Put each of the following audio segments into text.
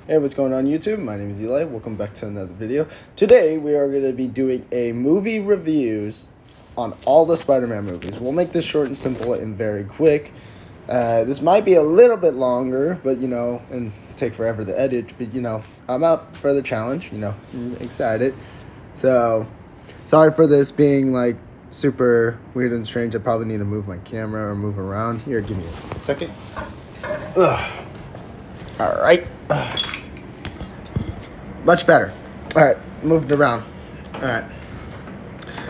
Hey, what's going on YouTube? My name is Eli. Welcome back to another video. Today we are going to be doing a movie reviews on all the Spider-Man movies. We'll make this short and simple and very quick. This might be a little bit longer, but and take forever to edit, but I'm up for the challenge, I'm excited. So, sorry for this being like super weird and strange. I probably need to move my camera or move around. Here, give me a second. Ugh. All right. Much better. All right, moved around. All right.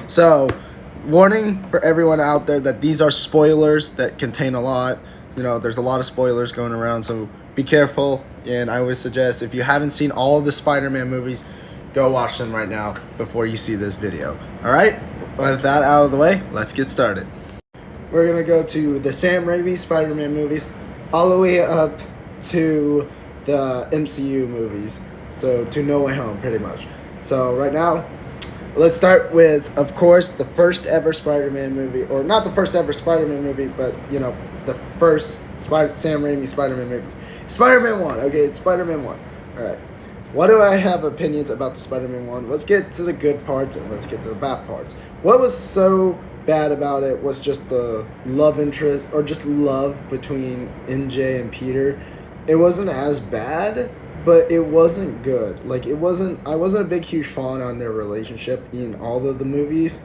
So, warning for everyone out there that these are spoilers that contain a lot. There's a lot of spoilers going around, so be careful. And I would suggest if you haven't seen all of the Spider-Man movies, go watch them right now before you see this video. All right? With that out of the way, let's get started. We're going to go to the Sam Raimi Spider-Man movies all the way up to the MCU movies. So, to No Way Home, pretty much. So, right now, let's start with, of course, the first ever Spider-Man movie. Or not the first ever Spider-Man movie, but, the first Sam Raimi Spider-Man movie. Spider-Man 1. Okay, it's Spider-Man 1. Alright. What do I have opinions about the Spider-Man 1? Let's get to the good parts and let's get to the bad parts. What was so bad about it was just the love interest, or just love between MJ and Peter. It wasn't as bad, but it wasn't good. I wasn't a big, huge fan on their relationship in all of the movies,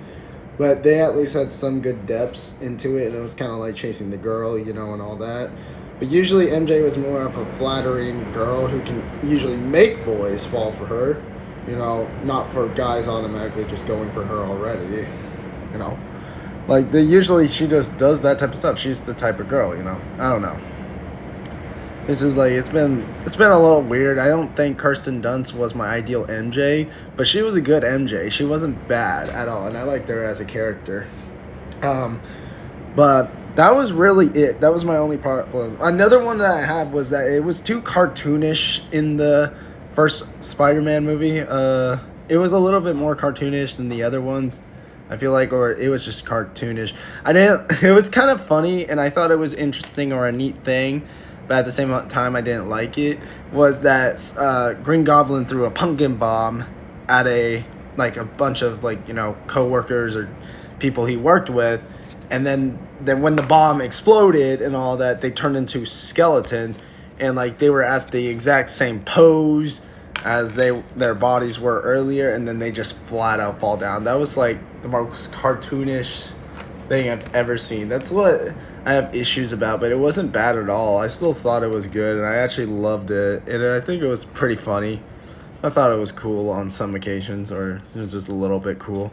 but they at least had some good depths into it, and it was kind of like chasing the girl, and all that. But usually MJ was more of a flattering girl who can usually make boys fall for her, not for guys automatically just going for her already, she just does that type of stuff. She's the type of girl, I don't know. It's just it's been a little weird. I don't think Kirsten Dunst was my ideal MJ, but she was a good MJ. She wasn't bad at all, and I liked her as a character. But that was really it. That was my only problem. Another one that I had was that it was too cartoonish in the first Spider-Man movie. It was a little bit more cartoonish than the other ones, I feel like, or it was just cartoonish. It was kind of funny, and I thought it was interesting or a neat thing, but at the same time I didn't like it, was that Green Goblin threw a pumpkin bomb at a bunch of co-workers or people he worked with, and then when the bomb exploded and all that, they turned into skeletons, and they were at the exact same pose as their bodies were earlier, and then they just flat out fall down. That was the most cartoonish thing I've ever seen. That's what I have issues about, but it wasn't bad at all. I still thought it was good, and I actually loved it, and I think it was pretty funny. I thought it was cool on some occasions, or it was just a little bit cool.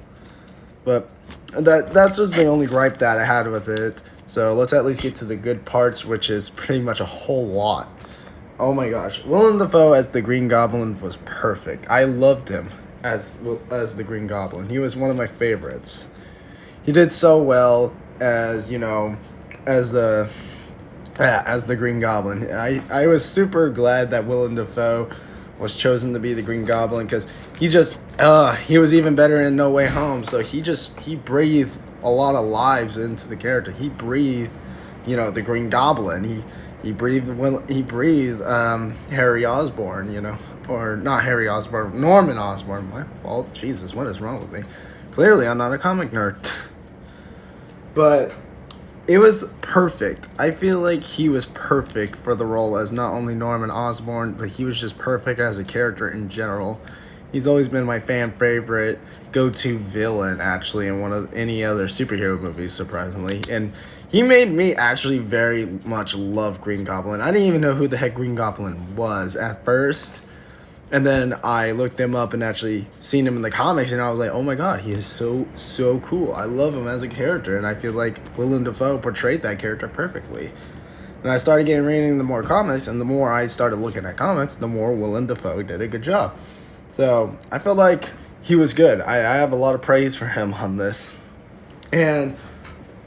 But that's just the only gripe that I had with it. So let's at least get to the good parts, which is pretty much a whole lot. Oh my gosh, Willem Dafoe as the Green Goblin was perfect. I loved him as the Green Goblin. He was one of my favorites. He did so well as as the Green Goblin. I was super glad that Willem Dafoe was chosen to be the Green Goblin, because he was even better in No Way Home. So he breathed a lot of lives into the character. He breathed, the Green Goblin. He breathed Harry Osborn, or not Harry Osborn, Norman Osborn. My fault. Jesus, what is wrong with me? Clearly, I'm not a comic nerd. But it was perfect. I feel like he was perfect for the role as not only Norman Osborn, but he was just perfect as a character in general. He's always been my fan favorite go-to villain, actually, in one of any other superhero movies, surprisingly. And he made me actually very much love Green Goblin. I didn't even know who the heck Green Goblin was at first. And then I looked him up and actually seen him in the comics, and I was like, oh my god, he is so cool. I love him as a character, and I feel like Willem Dafoe portrayed that character perfectly. And I started reading the more comics, and the more I started looking at comics, the more Willem Dafoe did a good job. So I felt like he was good. I have a lot of praise for him on this. And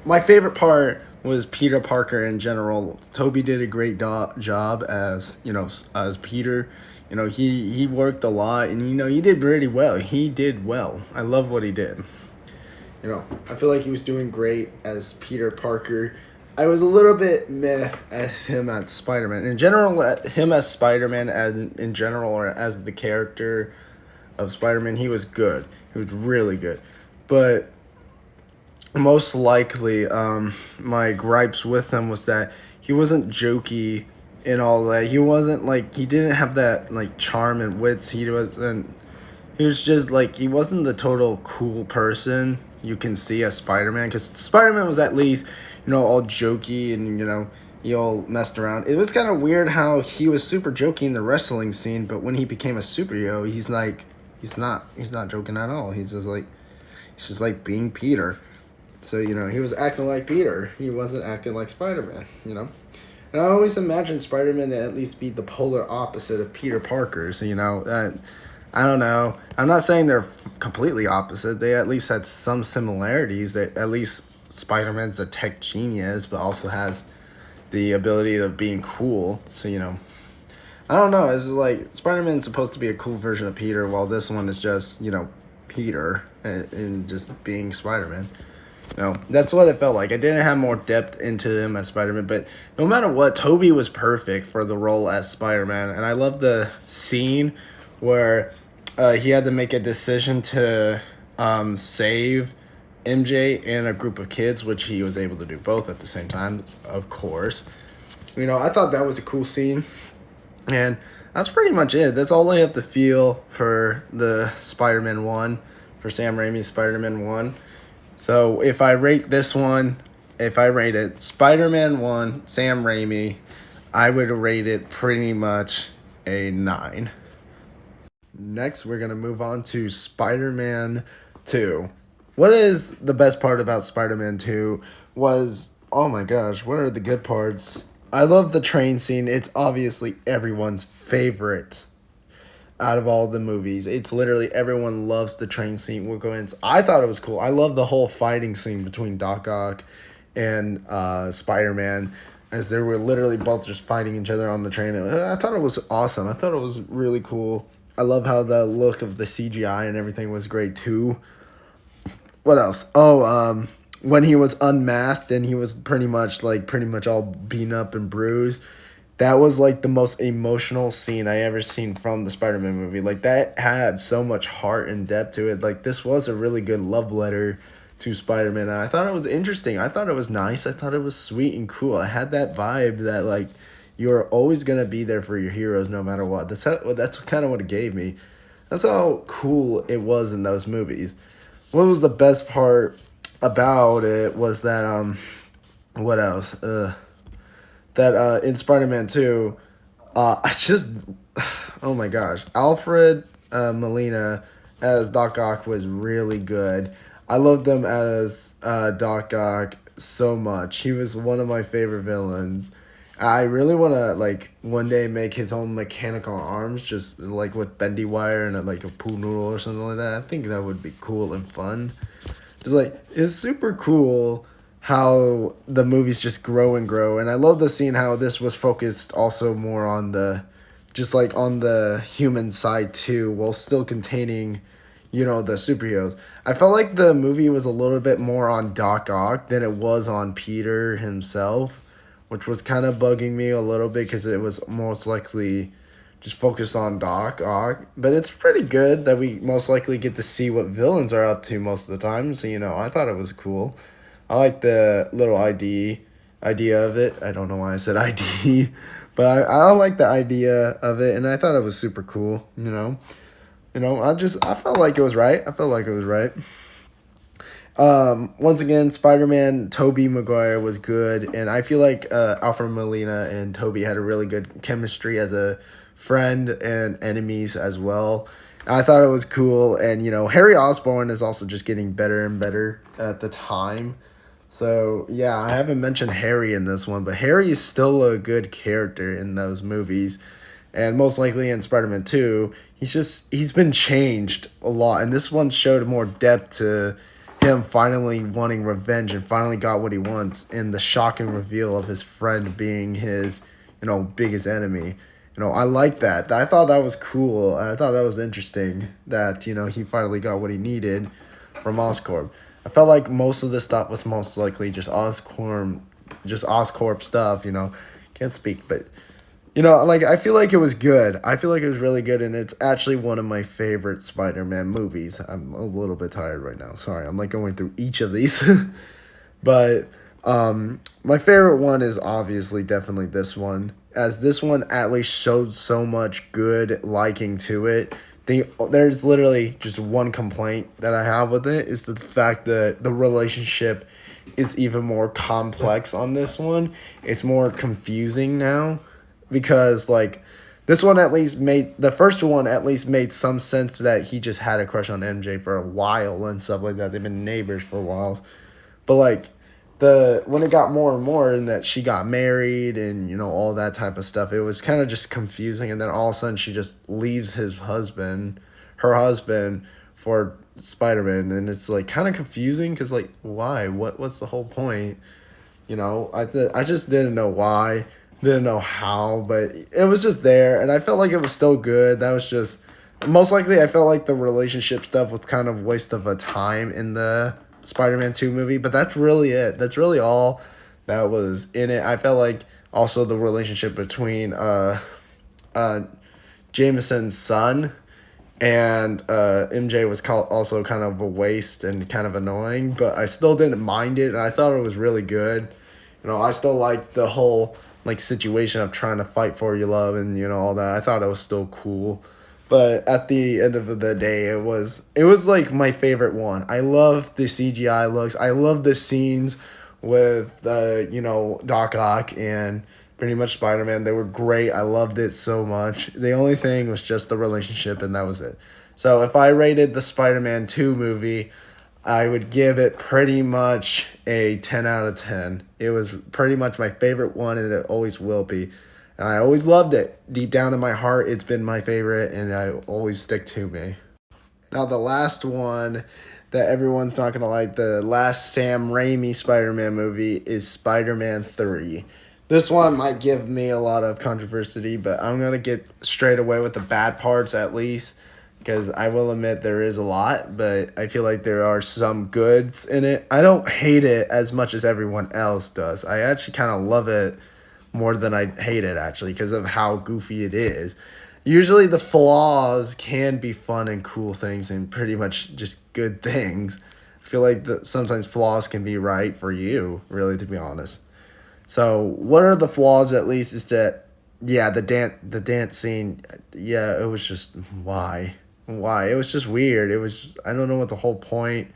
my favorite part was Peter Parker in general. Toby did a great job as Peter. He worked a lot, and he did pretty well. He did well. I love what he did. I feel like he was doing great as Peter Parker. I was a little bit meh as him as Spider Man. In general, him as Spider Man, and in general, or as the character of Spider Man, he was good. He was really good. But most likely, my gripes with him was that he wasn't jokey and all that. He wasn't like, he didn't have that like charm and wits. He wasn't. He was just like, he wasn't the total cool person you can see as Spider Man, because Spider Man was at least, all jokey and he all messed around. It was kind of weird how he was super jokey in the wrestling scene, but when he became a superhero, he's like, he's not joking at all. He's just like being Peter. So, he was acting like Peter. He wasn't acting like Spider Man. And I always imagined Spider Man to at least be the polar opposite of Peter Parker. So, I don't know. I'm not saying they're completely opposite. They at least had some similarities. That at least Spider Man's a tech genius, but also has the ability of being cool. So, I don't know. It's like Spider Man's supposed to be a cool version of Peter, while this one is just, Peter and just being Spider Man. No, that's what it felt like. I didn't have more depth into him as Spider Man, but no matter what, Toby was perfect for the role as Spider Man, and I love the scene where he had to make a decision to save MJ and a group of kids, which he was able to do both at the same time, of course. I thought that was a cool scene, and that's pretty much it. That's all I have to feel for the Spider Man 1, for Sam Raimi's Spider Man 1. So if I rate this one, if I rate it Spider-Man 1, Sam Raimi, I would rate it pretty much a 9. Next, we're going to move on to Spider-Man 2. What is the best part about Spider-Man 2 was, oh my gosh, what are the good parts? I love the train scene. It's obviously everyone's favorite out of all the movies. It's literally everyone loves the train scene. We're going. I thought it was cool. I love the whole fighting scene between Doc Ock and Spider Man, as they were literally both just fighting each other on the train. I thought it was awesome. I thought it was really cool. I love how the look of the CGI and everything was great too. What else? Oh, when he was unmasked and he was pretty much all beaten up and bruised. That was like the most emotional scene I ever seen from the Spider-Man movie. Like, that had so much heart and depth to it. Like, this was a really good love letter to Spider-Man. And I thought it was interesting. I thought it was nice. I thought it was sweet and cool. I had that vibe that, like, you're always going to be there for your heroes no matter what. That's kind of what it gave me. That's how cool it was in those movies. What was the best part about it was that, what else? That in Spider-Man 2, I just, oh my gosh, Alfred Molina as Doc Ock was really good. I loved him as Doc Ock so much. He was one of my favorite villains. I really want to, like, one day make his own mechanical arms, just, like, with bendy wire and, like, a pool noodle or something like that. I think that would be cool and fun. Just, like, it's super cool how the movies just grow and grow. And I love the scene how this was focused also more on on the human side too, while still containing, the superheroes. I felt like the movie was a little bit more on Doc Ock than it was on Peter himself, which was kind of bugging me a little bit because it was most likely just focused on Doc Ock. But it's pretty good that we most likely get to see what villains are up to most of the time. So, I thought it was cool. I like the little idea of it. I don't know why I said ID, but I like the idea of it, and I thought it was super cool. I felt like it was right. Once again, Spider-Man, Tobey Maguire was good, and I feel like Alfred Molina and Tobey had a really good chemistry as a friend and enemies as well. I thought it was cool, and Harry Osborn is also just getting better and better at the time. So, yeah, I haven't mentioned Harry in this one, but Harry is still a good character in those movies. And most likely in Spider-Man 2, he's been changed a lot. And this one showed more depth to him finally wanting revenge and finally got what he wants. And the shocking reveal of his friend being his, biggest enemy. I like that. I thought that was cool. I thought that was interesting that, he finally got what he needed from Oscorp. I felt like most of the stuff was most likely just Oscorp just Oscorp stuff, can't speak, but like I feel like it was good. I feel like it was really good, and it's actually one of my favorite Spider-Man movies. I'm a little bit tired right now. Sorry, I'm like going through each of these, but my favorite one is obviously definitely this one, as this one at least showed so much good liking to it. There's literally just one complaint that I have with it is the fact that the relationship is even more complex on this one. It's more confusing now because like this one at least made the first one at least made some sense that he just had a crush on MJ for a while and stuff like that. They've been neighbors for a while. But like when it got more and more and that she got married and all that type of stuff, it was kind of just confusing, and then all of a sudden she just leaves her husband for Spider-Man, and it's like kind of confusing because like why what's the whole point? I just didn't know why, didn't know how, but it was just there, and I felt like it was still good. That was just most likely I felt like the relationship stuff was kind of waste of a time in the Spider-Man 2 movie, but that's really it. That's really all that was in it. I felt like also the relationship between Jameson's son and MJ was also kind of a waste and kind of annoying, but I still didn't mind it, and I thought it was really good. I still liked the whole like situation of trying to fight for your love and all that. I thought it was still cool. But at the end of the day, it was like my favorite one. I love the CGI looks. I love the scenes with Doc Ock and pretty much Spider-Man. They were great. I loved it so much. The only thing was just the relationship, and that was it. So if I rated the Spider-Man 2 movie, I would give it pretty much a 10 out of 10. It was pretty much my favorite one, and it always will be. And I always loved it. Deep down in my heart, it's been my favorite, and I always stick to me. Now, the last one that everyone's not going to like, the last Sam Raimi Spider-Man movie is Spider-Man 3. This one might give me a lot of controversy, but I'm going to get straight away with the bad parts at least, because I will admit there is a lot, but I feel like there are some goods in it. I don't hate it as much as everyone else does. I actually kind of love it more than I hate it, actually, because of how goofy it is. Usually the flaws can be fun and cool things and pretty much just good things. I feel like sometimes flaws can be right for you, really, to be honest. So what are the flaws, at least, is that, yeah, the dance scene, yeah, it was just, why? It was just weird. It was, I don't know what the whole point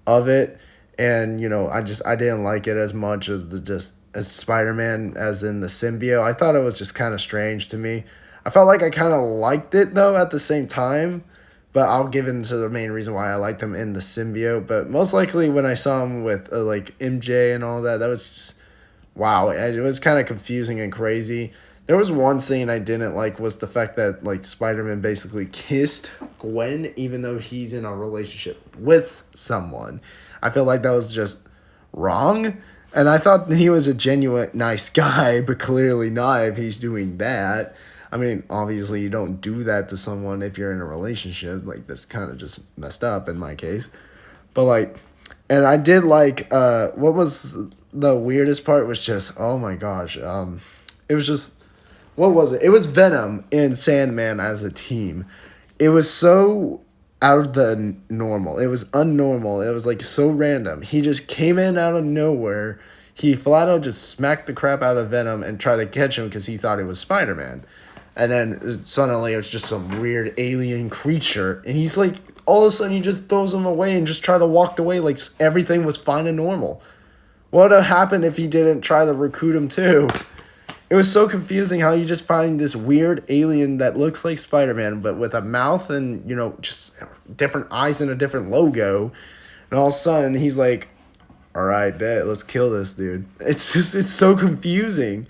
of it, and, I didn't like it as much as as Spider-Man, as in the symbiote. I thought it was just kind of strange to me. I felt like I kind of liked it, though, at the same time. But I'll give into the main reason why I liked him in the symbiote. But most likely when I saw him with, like, MJ and all that, that was just, wow. It was kind of confusing and crazy. There was one scene I didn't like was the fact that, like, Spider-Man basically kissed Gwen, even though he's in a relationship with someone. I feel like that was just wrong. And I thought he was a genuine nice guy, but clearly not if he's doing that. I mean, obviously you don't do that to someone if you're in a relationship. Like, that's kind of just messed up in my case. But, like, and I did like, what was the weirdest part was just, oh my gosh, it was just, what was it? It was Venom and Sandman as a team. It was so out of the normal. It was unnormal. It was like so random. He just came in out of nowhere. He flat out just smacked the crap out of Venom and tried to catch him because he thought it was Spider-Man. And then suddenly it was just some weird alien creature. And he's like, all of a sudden he just throws him away and just tried to walk away like everything was fine and normal. What would have happened if he didn't try to recruit him too? It was so confusing how you just find this weird alien that looks like Spider-Man, but with a mouth and, just different eyes and a different logo. And all of a sudden, he's like, all right, bet, let's kill this dude. It's so confusing.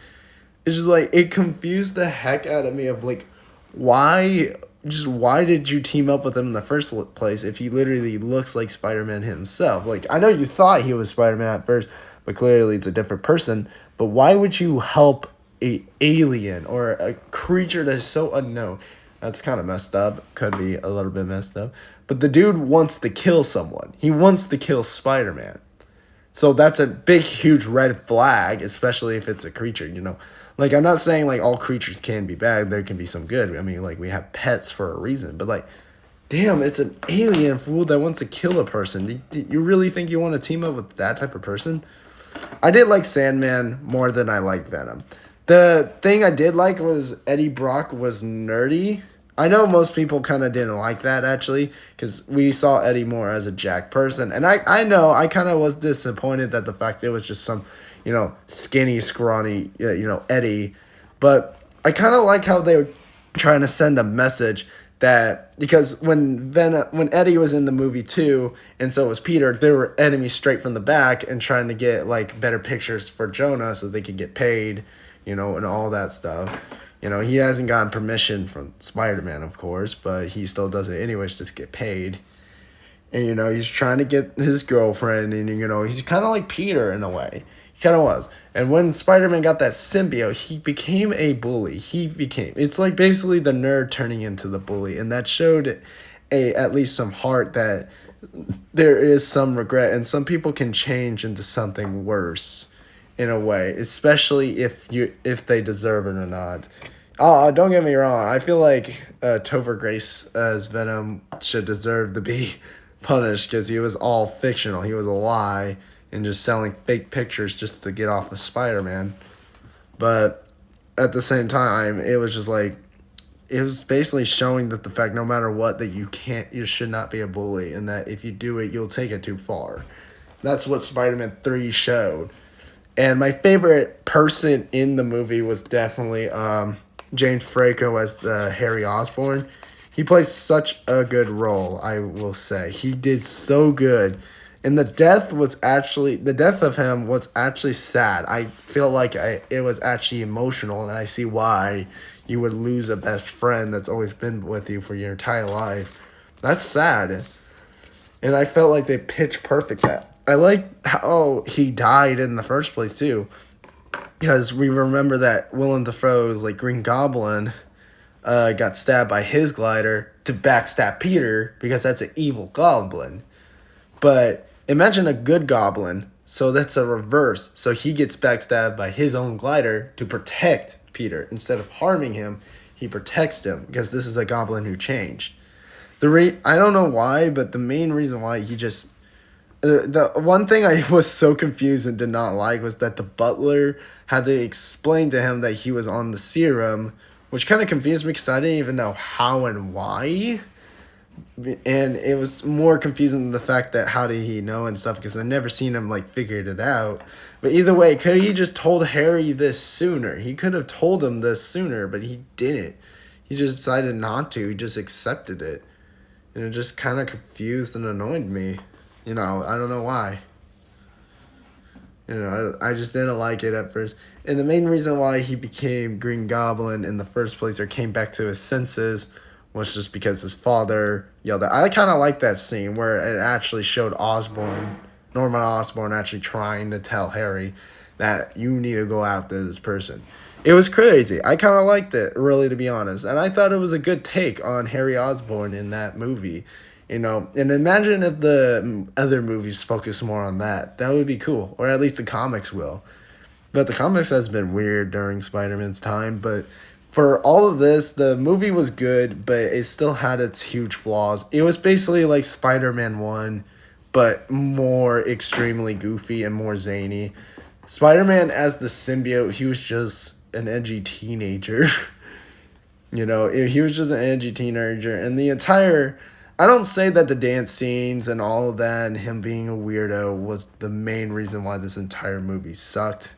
It's just like, it confused the heck out of me of like, why did you team up with him in the first place if he literally looks like Spider-Man himself? Like, I know you thought he was Spider-Man at first, but clearly it's a different person. But why would you help a alien or a creature that's so unknown? That's kind of messed up. Could be a little bit messed up. But the dude wants to kill someone. He wants to kill Spider-Man. So that's a big, huge red flag, especially if it's a creature, Like, I'm not saying, like, all creatures can be bad. There can be some good. I mean, like, we have pets for a reason. But, like, damn, it's an alien fool that wants to kill a person. You really think you want to team up with that type of person? I did like Sandman more than I like Venom. The thing I did like was Eddie Brock was nerdy. I know most people kind of didn't like that, actually, because we saw Eddie more as a Jack person. And I know I kind of was disappointed that the fact it was just some, skinny, scrawny, Eddie. But I kind of like how they were trying to send a message that, because when Eddie was in the movie too, and so was Peter, they were enemies straight from the back and trying to get like better pictures for Jonah so they could get paid, and all that stuff. He hasn't gotten permission from Spider-Man, of course, but he still does it anyways just to get paid. And he's trying to get his girlfriend, and he's kind of like Peter in a way. He kind of was. And when Spider-Man got that symbiote, he became a bully. It's like basically the nerd turning into the bully, and that showed at least some heart that there is some regret, and some people can change into something worse in a way, especially if they deserve it or not. Don't get me wrong. I feel like Topher Grace as Venom should deserve to be punished because he was all fictional. He was a lie and just selling fake pictures just to get off of Spider-Man. But at the same time, it was just like, it was basically showing that the fact no matter what, that you should not be a bully, and that if you do it, you'll take it too far. That's what Spider-Man 3 showed. And my favorite person in the movie was definitely James Franco as Harry Osborn. He played such a good role, I will say. He did so good. And the death of him was actually sad. I feel like it was actually emotional, and I see why you would lose a best friend that's always been with you for your entire life. That's sad. And I felt like they pitched perfect that. I like how he died in the first place, too. Because we remember that Willem Dafoe's like Green Goblin got stabbed by his glider to backstab Peter because that's an evil goblin. But imagine a good goblin, so that's a reverse. So he gets backstabbed by his own glider to protect Peter. Instead of harming him, he protects him because this is a goblin who changed. I don't know why, but the main reason why he just... the one thing I was so confused and did not like was that the butler had to explain to him that he was on the serum, which kind of confused me because I didn't even know how and why. And it was more confusing than the fact that how did he know and stuff, because I never seen him like figured it out. But either way, could he just told Harry this sooner? He could have told him this sooner, but he didn't. He just decided not to. He just accepted it. And it just kind of confused and annoyed me. I don't know why. I just didn't like it at first. And the main reason why he became Green Goblin in the first place, or came back to his senses, was just because his father yelled at. I kind of like that scene where it actually showed Norman Osborn actually trying to tell Harry that you need to go after this person. It was crazy. I kind of liked it, really, to be honest. And I thought it was a good take on Harry Osborn in that movie. And imagine if the other movies focus more on that. That would be cool. Or at least the comics will. But the comics has been weird during Spider-Man's time. But for all of this, the movie was good, but it still had its huge flaws. It was basically like Spider-Man 1, but more extremely goofy and more zany. Spider-Man as the symbiote, he was just an edgy teenager. He was just an edgy teenager. And the entire... I don't say that the dance scenes and all of that and him being a weirdo was the main reason why this entire movie sucked.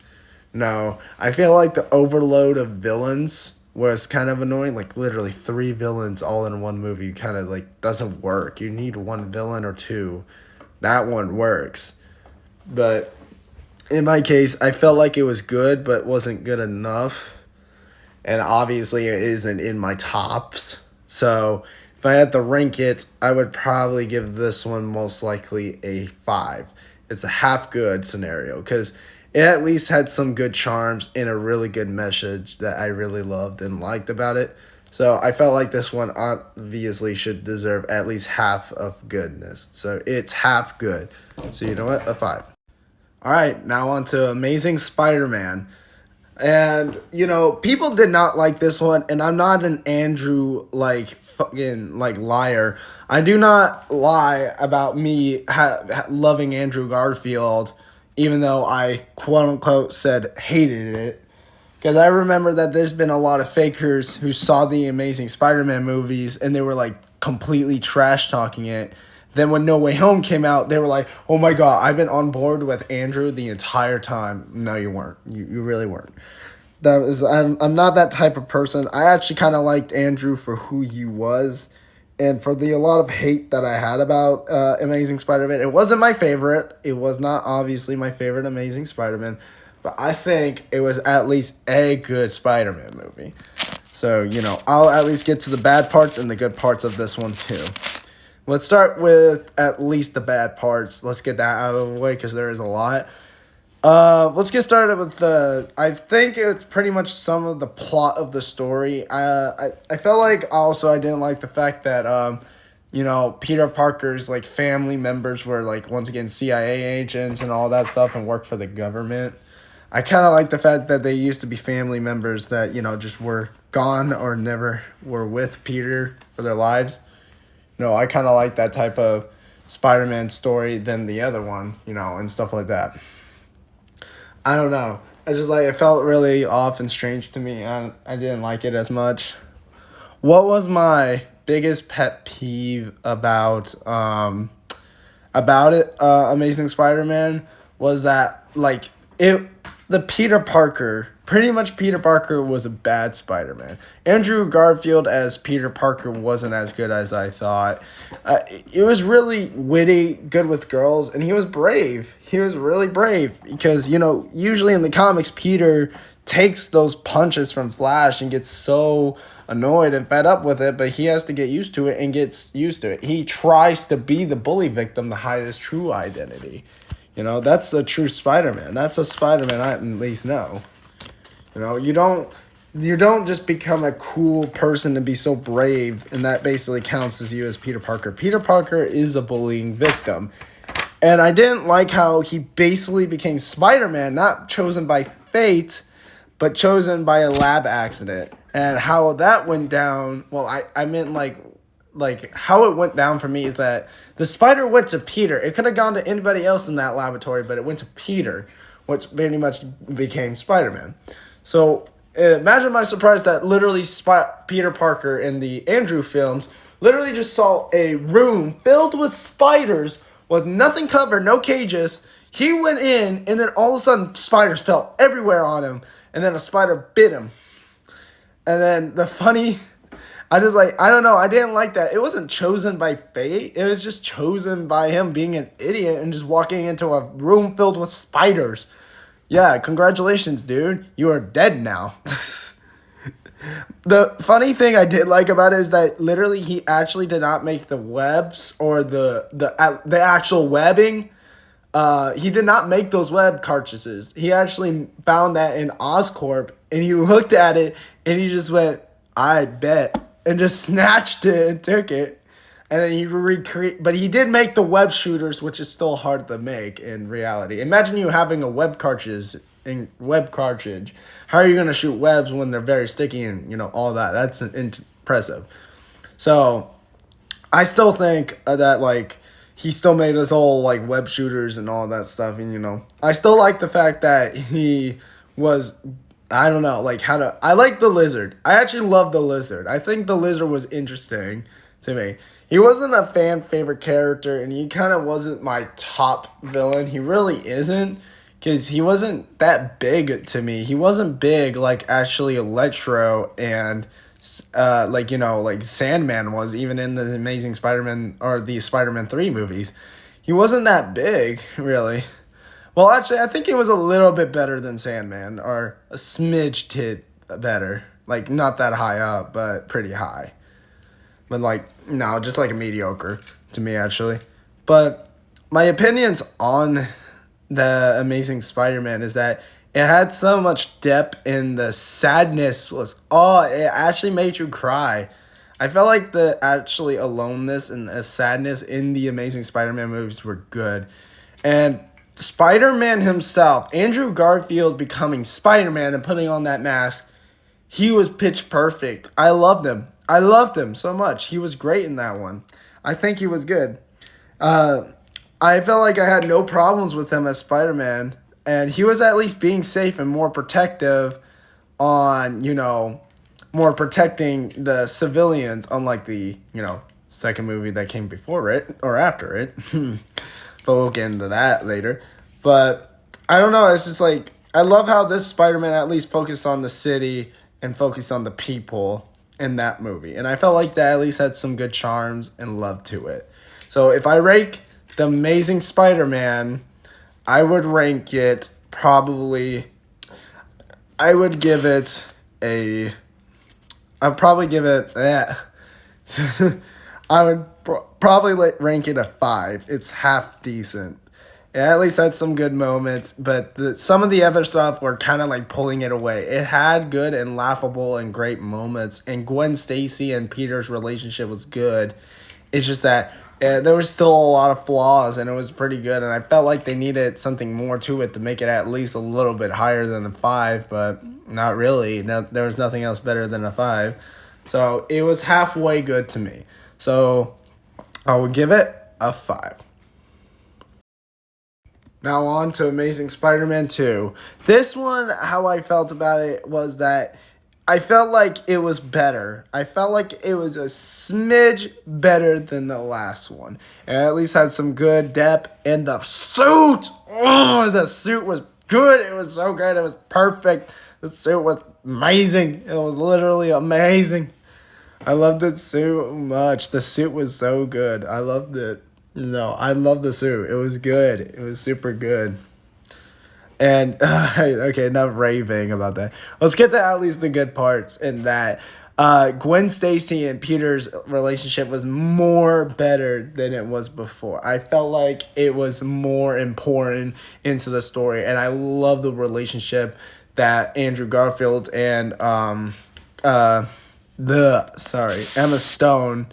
No, I feel like the overload of villains was kind of annoying. Like, literally 3 villains all in one movie kind of, like, doesn't work. You need 1 villain or 2. That one works. But in my case, I felt like it was good, but wasn't good enough. And obviously it isn't in my tops. So... if I had to rank it, I would probably give this one most likely a 5. It's a half good scenario because it at least had some good charms and a really good message that I really loved and liked about it. So I felt like this one obviously should deserve at least half of goodness. So it's half good. So you know what? A 5. All right, now on to Amazing Spider-Man. And people did not like this one, and I'm not an Andrew like fucking like liar. I do not lie about me loving Andrew Garfield, even though I quote unquote said hated it. Because I remember that there's been a lot of fakers who saw the Amazing Spider-Man movies and they were like completely trash talking it. Then when No Way Home came out, they were like, "Oh my god, I've been on board with Andrew the entire time." No, you weren't. You really weren't. I'm not that type of person. I actually kind of liked Andrew for who he was, and for the a lot of hate that I had about Amazing Spider-Man. It wasn't my favorite. It was not obviously my favorite Amazing Spider-Man, but I think it was at least a good Spider-Man movie. So, I'll at least get to the bad parts and the good parts of this one too. Let's start with at least the bad parts. Let's get that out of the way because there is a lot. Let's get started with I think it's pretty much some of the plot of the story. I felt like also I didn't like the fact that, Peter Parker's, like, family members were, like, once again, CIA agents and all that stuff and worked for the government. I kind of like the fact that they used to be family members that, just were gone or never were with Peter for their lives. I kind of like that type of Spider-Man story than the other one, and stuff like that. I don't know. I just it felt really off and strange to me. I didn't like it as much. What was my biggest pet peeve about it, Amazing Spider-Man, was that pretty much Peter Parker was a bad Spider-Man. Andrew Garfield as Peter Parker wasn't as good as I thought. It was really witty, good with girls, and he was brave. He was really brave because, usually in the comics, Peter takes those punches from Flash and gets so annoyed and fed up with it, but he has to get used to it and gets used to it. He tries to be the bully victim to hide his true identity. That's a true Spider-Man. That's a Spider-Man I at least know. You don't just become a cool person to be so brave, and that basically counts as you as Peter Parker. Peter Parker is a bullying victim. And I didn't like how he basically became Spider-Man, not chosen by fate, but chosen by a lab accident. And how that went down, well, I meant like how it went down for me is that the spider went to Peter. It could have gone to anybody else in that laboratory, but it went to Peter, which very much became Spider-Man. So imagine my surprise that literally Peter Parker in the Andrew films literally just saw a room filled with spiders with nothing covered, no cages. He went in, and then all of a sudden spiders fell everywhere on him, and then a spider bit him. And then I don't know, I didn't like that. It wasn't chosen by fate. It was just chosen by him being an idiot and just walking into a room filled with spiders. Yeah, congratulations, dude. You are dead now. The funny thing I did like about it is that literally he actually did not make the webs or the actual webbing. He did not make those web cartridges. He actually found that in Oscorp, and he looked at it and he just went, "I bet," and just snatched it and took it. And then but he did make the web shooters, which is still hard to make in reality. Imagine you having a web cartridge. How are you going to shoot webs when they're very sticky and, all that? That's impressive. So, I still think that, he still made us all, web shooters and all that stuff. And, I still like the fact that he was, I don't know, I like the Lizard. I actually love the Lizard. I think the Lizard was interesting to me. He wasn't a fan favorite character, and he kind of wasn't my top villain. He really isn't, because he wasn't that big to me. He wasn't big like actually Electro and Sandman was, even in the Amazing Spider-Man or the Spider-Man 3 movies. He wasn't that big, really. Well, actually, I think he was a little bit better than Sandman, or a smidge better. Not that high up, but pretty high. But no, just a mediocre to me, actually. But my opinions on the Amazing Spider-Man is that it had so much depth, and the sadness it actually made you cry. I felt like the actually aloneness and the sadness in the Amazing Spider-Man movies were good. And Spider-Man himself, Andrew Garfield becoming Spider-Man and putting on that mask, he was pitch perfect. I loved him. I loved him so much. He was great in that one. I think he was good. Uh, I felt like I had no problems with him as Spider-Man, and he was at least being safe and more protective on, more protecting the civilians, unlike the, second movie that came before it or after it. But we'll get into that later. But I don't know. It's just like, I love how this Spider-Man at least focused on the city and focused on the people in that movie. And I felt like that at least had some good charms and love to it. So if I rank The Amazing Spider-Man, I would rank it probably, I would give it a, I'd probably give it, I would probably rank it a 5. It's half decent. It at least had some good moments, but some of the other stuff were kind of like pulling it away. It had good and laughable and great moments, and Gwen Stacy and Peter's relationship was good. It's just that there was still a lot of flaws, and it was pretty good, and I felt like they needed something more to it to make it at least a little bit higher than a 5, but not really. No, there was nothing else better than a 5. So it was halfway good to me. So I would give it a 5. Now on to Amazing Spider-Man 2. This one, how I felt about it was that I felt like it was better. I felt like it was a smidge better than the last one. It at least had some good depth. And the suit! Oh, the suit was good. It was so good. It was perfect. The suit was amazing. It was literally amazing. I loved it so much. The suit was so good. I loved it. No, I love the suit. It was good. It was super good. And, okay, enough raving about that. Let's get to at least the good parts in that. Gwen Stacy and Peter's relationship was more better than it was before. I felt like it was more important into the story. And I love the relationship that Andrew Garfield and Emma Stone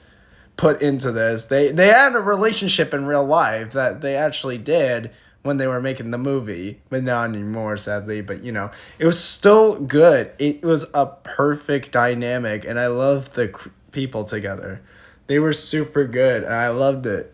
put into this. They had a relationship in real life that they actually did when they were making the movie, but not anymore, sadly. But it was still good. It was a perfect dynamic, and I loved the people together. They were super good, and I loved it.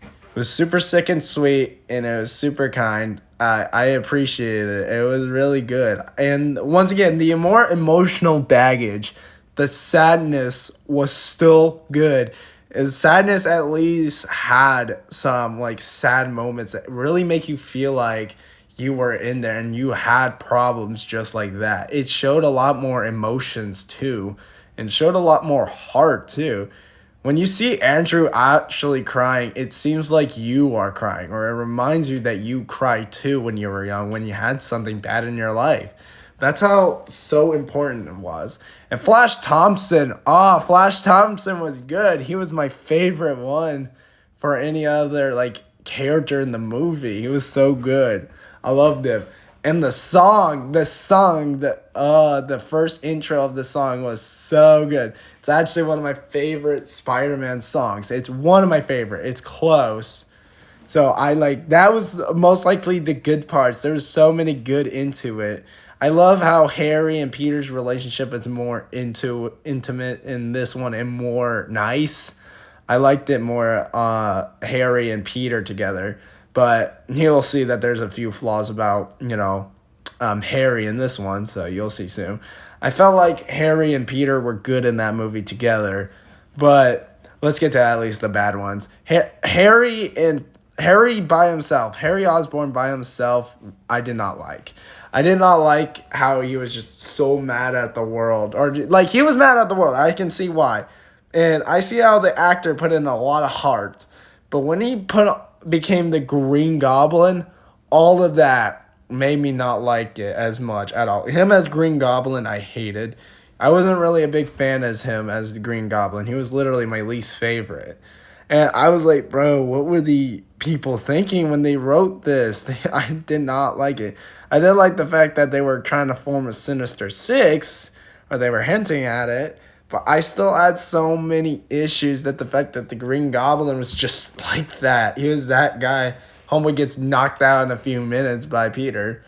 It was super sick and sweet, and it was super kind. I appreciated it. It was really good. And once again, the more emotional baggage, the sadness was still good. Sadness at least had some like sad moments that really make you feel like you were in there and you had problems just like that. It showed a lot more emotions too, and showed a lot more heart too. When you see Andrew actually crying, it seems like you are crying, or it reminds you that you cried too when you were young, when you had something bad in your life. That's how so important it was. And Flash Thompson was good. He was my favorite one for any other like character in the movie. He was so good. I loved him. And the first intro of the song was so good. It's actually one of my favorite Spider-Man songs. It's one of my favorite. It's close. So that was most likely the good parts. There was so many good into it. I love how Harry and Peter's relationship is more intimate in this one and more nice. I liked it more Harry and Peter together. But you'll see that there's a few flaws about, Harry in this one, so you'll see soon. I felt like Harry and Peter were good in that movie together, but let's get to at least the bad ones. Harry by himself, Harry Osborn by himself, I did not like. I did not like how he was just so mad at the world. Or, like, he was mad at the world. I can see why. And I see how the actor put in a lot of heart. But when he became the Green Goblin, all of that made me not like it as much at all. Him as Green Goblin, I hated. I wasn't really a big fan as him as the Green Goblin. He was literally my least favorite. And I was like, bro, what were the people thinking when they wrote this? I did not like it. I did like the fact that they were trying to form a Sinister Six, or they were hinting at it, but I still had so many issues that the fact that the Green Goblin was just like that. He was that guy Homeboy gets knocked out in a few minutes by Peter.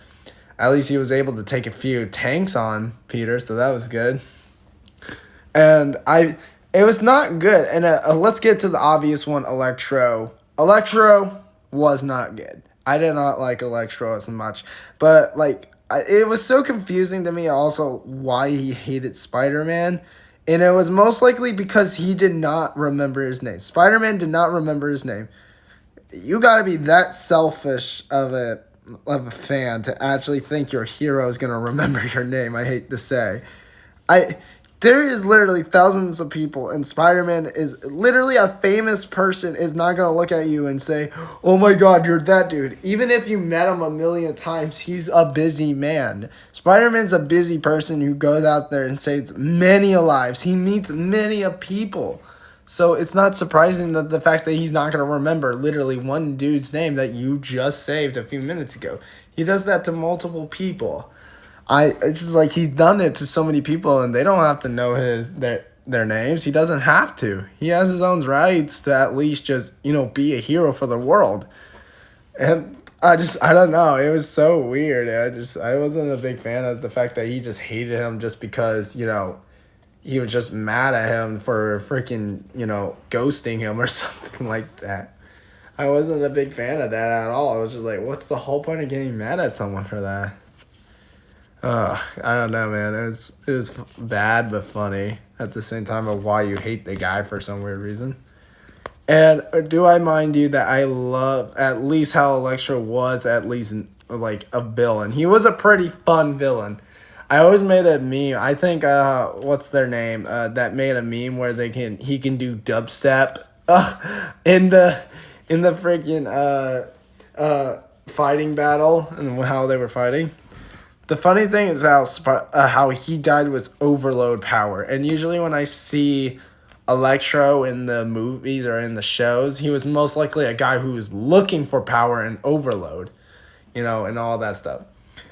At least he was able to take a few tanks on Peter, so that was good. And it was not good. And let's get to the obvious one, Electro. Electro was not good. I did not like Electro as much, but like it was so confusing to me also why he hated Spider-Man. And it was most likely because he did not remember his name. Spider-Man did not remember his name. You got to be that selfish of a fan to actually think your hero is going to remember your name, I hate to say. There is literally thousands of people, and Spider-Man is literally a famous person is not going to look at you and say, oh my god, you're that dude. Even if you met him a million times, he's a busy man. Spider-Man's a busy person who goes out there and saves many lives. He meets many a people. So it's not surprising that the fact that he's not going to remember literally one dude's name that you just saved a few minutes ago. He does that to multiple people. It's just like he's done it to so many people, and they don't have to know their names. He doesn't have to. He has his own rights to at least just be a hero for the world. And I don't know. It was so weird. I wasn't a big fan of the fact that he just hated him just because he was just mad at him for freaking ghosting him or something like that. I wasn't a big fan of that at all. I was just like, what's the whole point of getting mad at someone for that? I don't know, man. It was bad but funny at the same time of why you hate the guy for some weird reason. And do I mind you that I love at least how Electro was at least like a villain. He was a pretty fun villain. I always made a meme. I think what's their name? That made a meme where he can do dubstep in the freaking fighting battle and how they were fighting. The funny thing is how he died with overload power. And usually when I see Electro in the movies or in the shows, he was most likely a guy who was looking for power and overload, and all that stuff.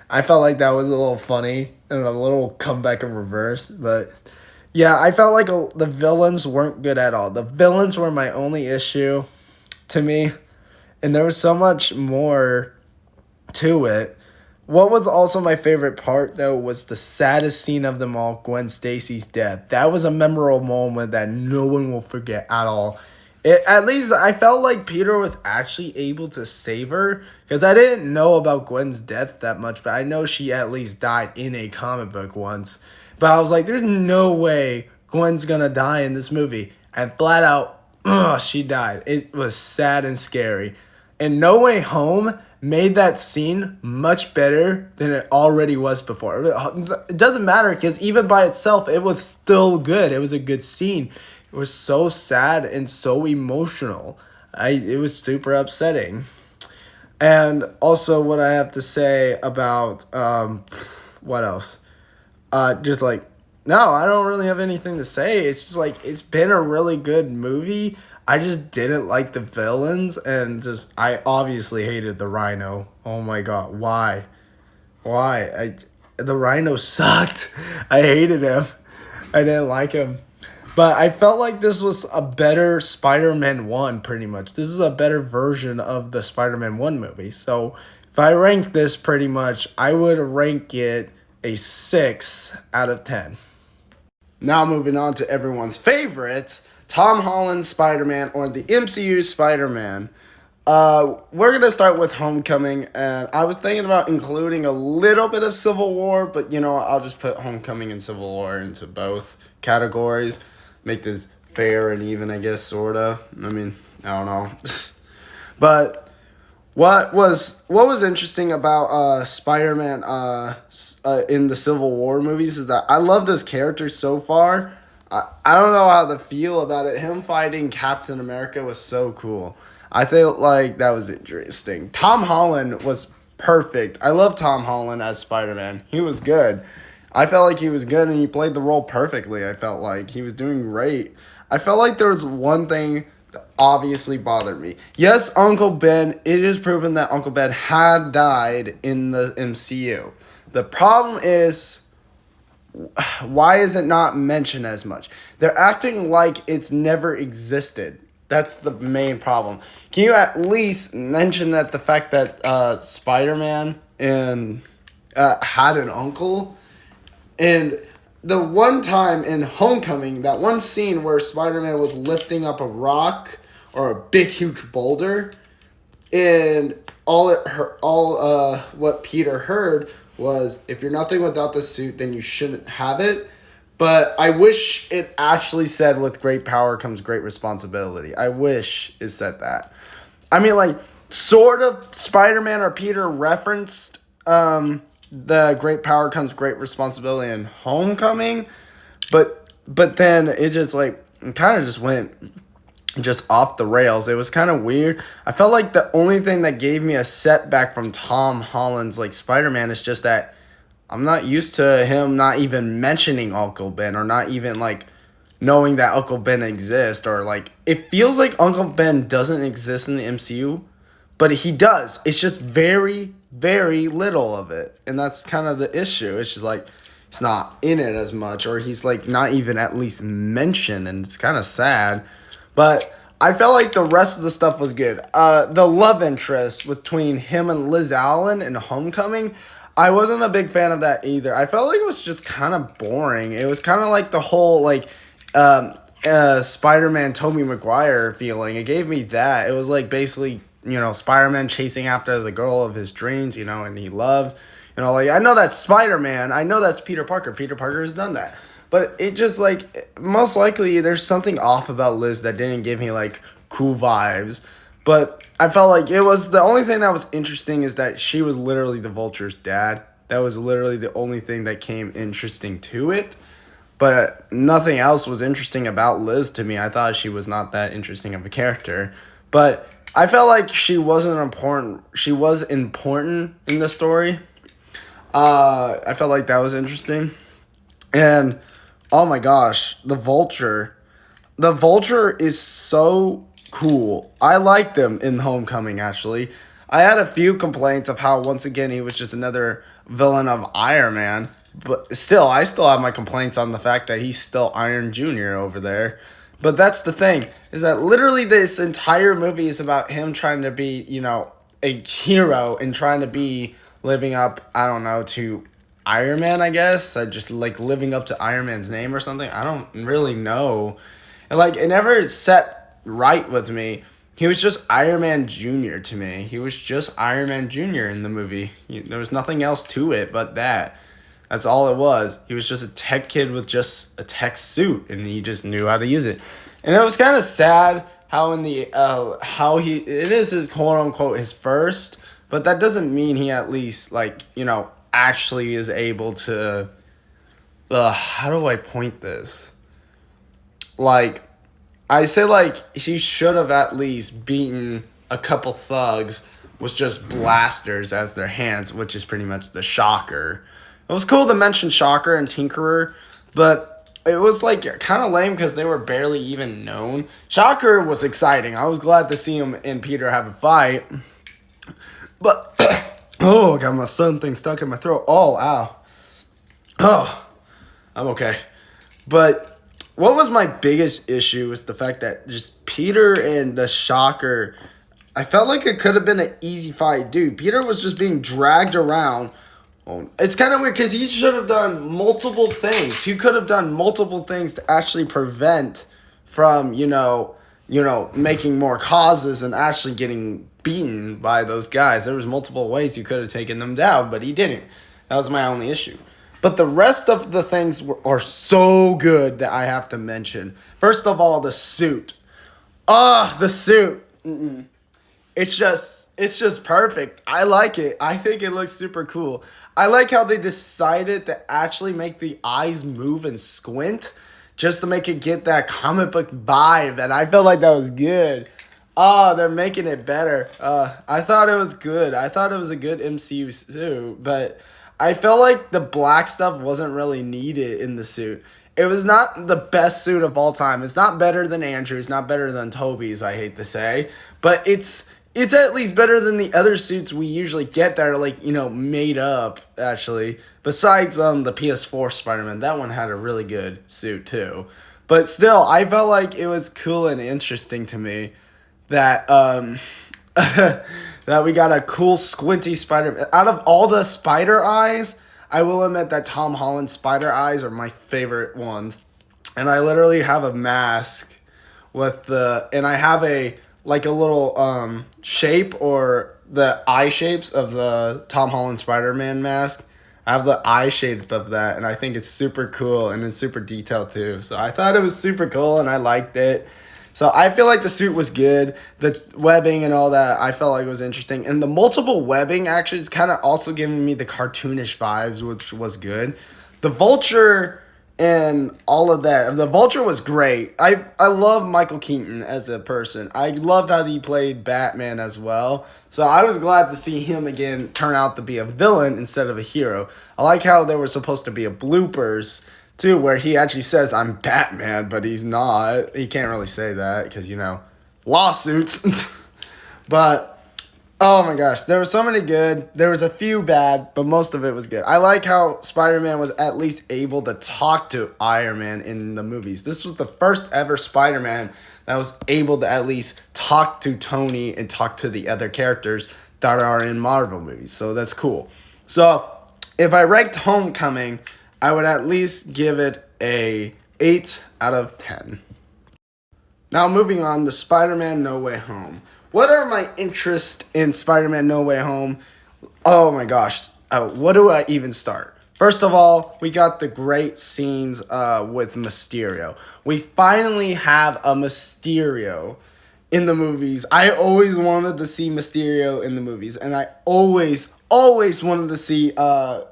I felt like that was a little funny and a little comeback in reverse. But yeah, I felt like the villains weren't good at all. The villains were my only issue to me. And there was so much more to it. What was also my favorite part, though, was the saddest scene of them all, Gwen Stacy's death. That was a memorable moment that no one will forget at all. At least I felt like Peter was actually able to save her, because I didn't know about Gwen's death that much, but I know she at least died in a comic book once. But I was like, there's no way Gwen's gonna die in this movie. And flat out, she died. It was sad and scary. And No Way Home made that scene much better than it already was before. It doesn't matter because even by itself, it was still good. It was a good scene. It was so sad and so emotional. It was super upsetting. And also what I have to say about, what else? Just like, no, I don't really have anything to say. It's just like, it's been a really good movie. I just didn't like the villains, and I obviously hated the Rhino. Oh my god, why? The Rhino sucked. I hated him. I didn't like him. But I felt like this was a better Spider-Man 1, pretty much. This is a better version of the Spider-Man 1 movie. So if I rank this pretty much, I would rank it a 6 out of 10. Now moving on to everyone's favorite, Tom Holland's Spider-Man, or the MCU Spider-Man. We're going to start with Homecoming, and I was thinking about including a little bit of Civil War, but I'll just put Homecoming and Civil War into both categories. Make this fair and even, I guess, sort of. I mean, I don't know. But what was interesting about Spider-Man in the Civil War movies is that I love this character so far. I don't know how to feel about it. Him fighting Captain America was so cool. I feel like that was interesting. Tom Holland was perfect. I love Tom Holland as Spider-Man. He was good. I felt like he was good, and he played the role perfectly. I felt like he was doing great. I felt like there was one thing that obviously bothered me. Yes, Uncle Ben, it is proven that Uncle Ben had died in the MCU. The problem is, why is it not mentioned as much? They're acting like it's never existed. That's the main problem. Can you at least mention that the fact that Spider-Man and had an uncle, and the one time in Homecoming, that one scene where Spider-Man was lifting up a rock or a big huge boulder, and all what Peter heard was, if you're nothing without the suit, then you shouldn't have it. But I wish it actually said, with great power comes great responsibility. I wish it said that. I mean, like, sort of Spider-Man or Peter referenced the great power comes great responsibility in Homecoming, but then it just, like, kind of just went just off the rails. It was kind of weird. I felt like the only thing that gave me a setback from Tom Holland's, like, Spider-Man is just that I'm not used to him not even mentioning Uncle Ben, or not even, like, knowing that Uncle Ben exists, or, like, it feels like Uncle Ben doesn't exist in the MCU, but he does. It's just very, very little of it, and that's kind of the issue. It's just, like, he's not in it as much, or he's, like, not even at least mentioned, and it's kind of sad. But I felt like the rest of the stuff was good. The love interest between him and Liz Allen in Homecoming, I wasn't a big fan of that either. I felt like it was just kind of boring. It was kind of like the whole, like, Spider-Man Tobey Maguire feeling. It gave me that. It was like basically, Spider-Man chasing after the girl of his dreams, and he loves. Like, I know that's Spider-Man. I know that's Peter Parker. Peter Parker has done that. But it just, like, most likely there's something off about Liz that didn't give me, like, cool vibes. But I felt like it was, the only thing that was interesting is that she was literally the Vulture's dad. That was literally the only thing that came interesting to it. But nothing else was interesting about Liz to me. I thought she was not that interesting of a character. But I felt like she wasn't important. She was important in the story. I felt like that was interesting. And oh my gosh, the Vulture. The Vulture is so cool. I liked him in Homecoming, actually. I had a few complaints of how, once again, he was just another villain of Iron Man. But I still have my complaints on the fact that he's still Iron Jr. over there. But that's the thing, is that literally this entire movie is about him trying to be, a hero and trying to be living up, I don't know, to Iron Man, I guess. Just, like, living up to Iron Man's name or something. I don't really know. And, like, it never set right with me. He was just Iron Man Jr. to me. He was just Iron Man Jr. in the movie. There was nothing else to it but that. That's all it was. He was just a tech kid with just a tech suit, and he just knew how to use it. And it was kind of sad how in the it is his quote unquote his first, but that doesn't mean he at least, like, actually is able to. How do I point this? Like, I say, like, he should have at least beaten a couple thugs with just blasters as their hands, which is pretty much the Shocker. It was cool to mention Shocker and Tinkerer, but it was, like, kind of lame because they were barely even known. Shocker was exciting. I was glad to see him and Peter have a fight. But, oh, I got my something stuck in my throat. Oh, ow. Oh, I'm okay. But what was my biggest issue was the fact that just Peter and the Shocker, I felt like it could have been an easy fight. Dude, Peter was just being dragged around. It's kind of weird because he should have done multiple things. He could have done multiple things to actually prevent from, making more causes and actually getting beaten by those guys. There was multiple ways you could have taken them down, but he didn't. That was my only issue. But the rest of the things are so good that I have to mention. First of all, the suit. The suit. It's just perfect. I like it. I think it looks super cool. I like how they decided to actually make the eyes move and squint just to make it get that comic book vibe, and I felt like that was good. They're making it better. I thought it was good. I thought it was a good MCU suit, but I felt like the black stuff wasn't really needed in the suit. It was not the best suit of all time. It's not better than Andrew's, not better than Toby's, I hate to say, but it's at least better than the other suits we usually get that are, like, made up, actually. Besides the PS4 Spider-Man, that one had a really good suit too. But still, I felt like it was cool and interesting to me that that we got a cool squinty spider. Out of all the spider eyes, I will admit that Tom Holland spider eyes are my favorite ones. And I literally have a mask with and I have a like a little shape or the eye shapes of the Tom Holland Spider-Man mask. I have the eye shape of that, and I think it's super cool and it's super detailed too. So I thought it was super cool and I liked it. So I feel like the suit was good. The webbing and all that, I felt like it was interesting. And the multiple webbing actually is kind of also giving me the cartoonish vibes, which was good. The Vulture and all of that. The Vulture was great. I love Michael Keaton as a person. I loved how he played Batman as well. So I was glad to see him again turn out to be a villain instead of a hero. I like how there was supposed to be a bloopers too, where he actually says, "I'm Batman," but he's not. He can't really say that because, lawsuits. But oh my gosh, there were so many good. There was a few bad, but most of it was good. I like how Spider-Man was at least able to talk to Iron Man in the movies. This was the first ever Spider-Man that was able to at least talk to Tony and talk to the other characters that are in Marvel movies. So that's cool. So if I ranked Homecoming, I would at least give it a 8 out of 10. Now moving on to Spider-Man No Way Home. What are my interests in Spider-Man No Way Home? Oh my gosh. What do I even start? First of all, we got the great scenes with Mysterio. We finally have a Mysterio in the movies. I always wanted to see Mysterio in the movies. And I always wanted to see the